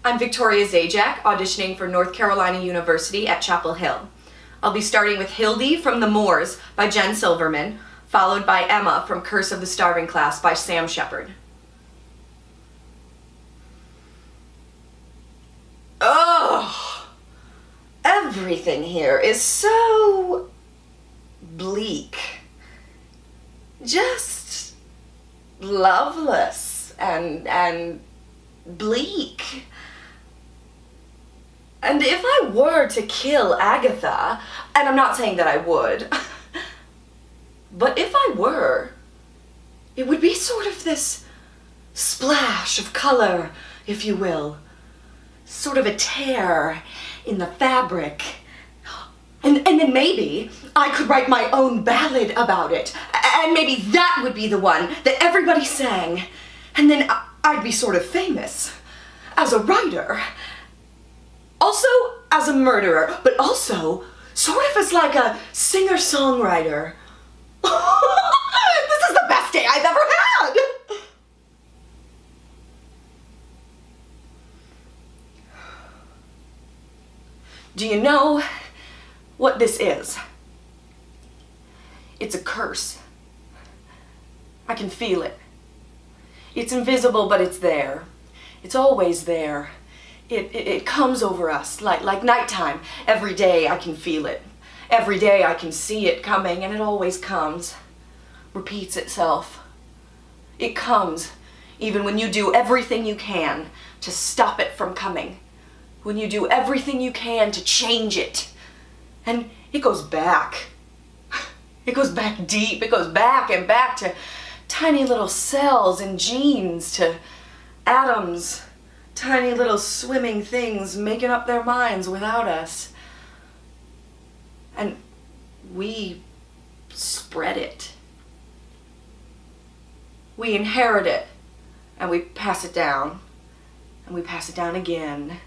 I'm Victoria Zajac, auditioning for North Carolina University at Chapel Hill. I'll be starting with Hildy from The Moors by Jen Silverman, followed by Emma from Curse of the Starving Class by Sam Shepard. Oh, everything here is so bleak. Just loveless and bleak. And if I were to kill Agatha, and I'm not saying that I would, but if I were, it would be sort of this splash of color, if you will. Sort of a tear in the fabric. And then maybe I could write my own ballad about it. And maybe that would be the one that everybody sang. And then I'd be sort of famous as a writer. Also as a murderer, but also sort of as like a singer-songwriter. This is the best day I've ever had! Do you know what this is? It's a curse. I can feel it. It's invisible, but it's there. It's always there. It comes over us like nighttime. Every day I can feel it. Every day I can see it coming, and it always comes. Repeats itself. It comes even when you do everything you can to stop it from coming. When you do everything you can to change it. And it goes back. It goes back deep. It goes back and back to tiny little cells and genes, to atoms. Tiny little swimming things making up their minds without us. And we spread it. We inherit it. And we pass it down. And we pass it down again.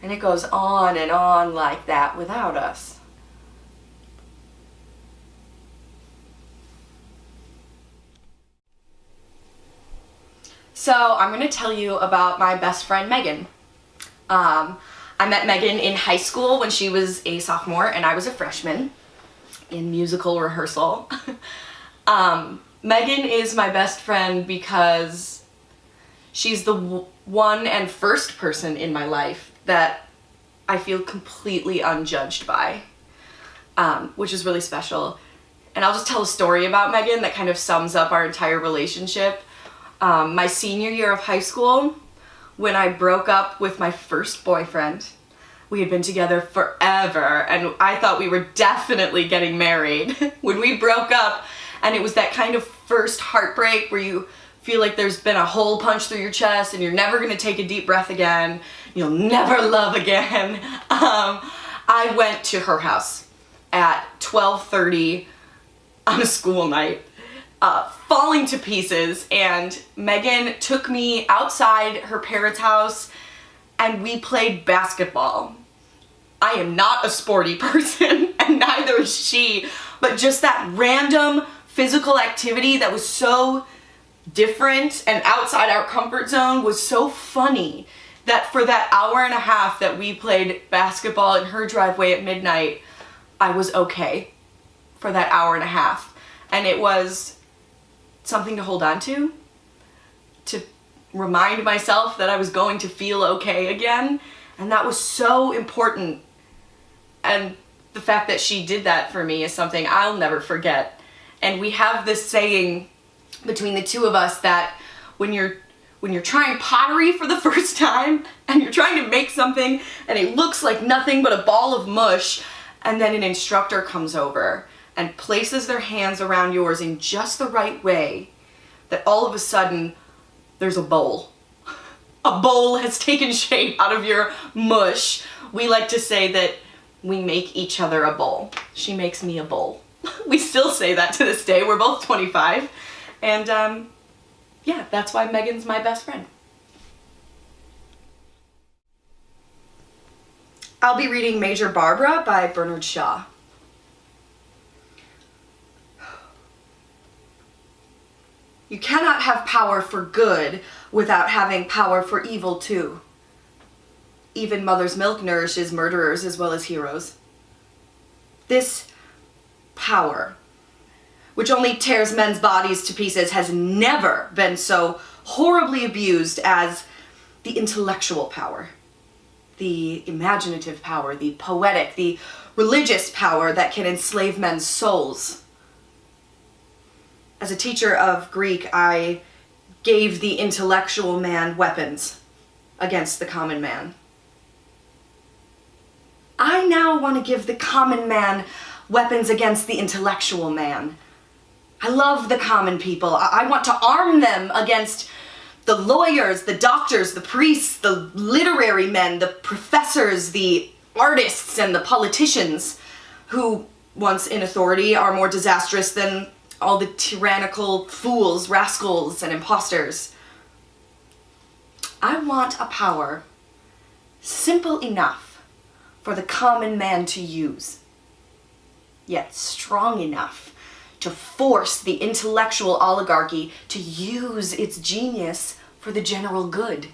And it goes on and on like that without us. So I'm going to tell you about my best friend Megan. I met Megan in high school when she was a sophomore and I was a freshman in musical rehearsal. Megan is my best friend because she's the one and first person in my life that I feel completely unjudged by, which is really special. And I'll just tell a story about Megan that kind of sums up our entire relationship. My senior year of high school, when I broke up with my first boyfriend, we had been together forever and I thought we were definitely getting married. When we broke up, and it was that kind of first heartbreak where you feel like there's been a hole punched through your chest and you're never gonna take a deep breath again, you'll never love again. I went to her house at 12:30 on a school night, falling to pieces, and Megan took me outside her parents' house and we played basketball. I am not a sporty person and neither is she, but just that random physical activity that was so different and outside our comfort zone was so funny that for that hour and a half that we played basketball in her driveway at midnight, I was okay for that hour and a half. And it was something to hold on to remind myself that I was going to feel okay again. And that was so important. And the fact that she did that for me is something I'll never forget. And we have this saying between the two of us that when you're trying pottery for the first time and you're trying to make something and it looks like nothing but a ball of mush, and then an instructor comes over and places their hands around yours in just the right way, that all of a sudden there's a bowl. A bowl has taken shape out of your mush. We like to say that we make each other a bowl. She makes me a bowl. We still say that to this day. We're both 25. And yeah, that's why Megan's my best friend. I'll be reading Major Barbara by Bernard Shaw. You cannot have power for good without having power for evil too. even mother's milk nourishes murderers as well as heroes. This power, which only tears men's bodies to pieces, has never been so horribly abused as the intellectual power, the imaginative power, the poetic, the religious power that can enslave men's souls. As a teacher of Greek, I gave the intellectual man weapons against the common man. I now want to give the common man weapons against the intellectual man. I love the common people. I want to arm them against the lawyers, the doctors, the priests, the literary men, the professors, the artists, and the politicians who, once in authority, are more disastrous than all the tyrannical fools, rascals, and imposters. I want a power simple enough for the common man to use, yet strong enough to force the intellectual oligarchy to use its genius for the general good.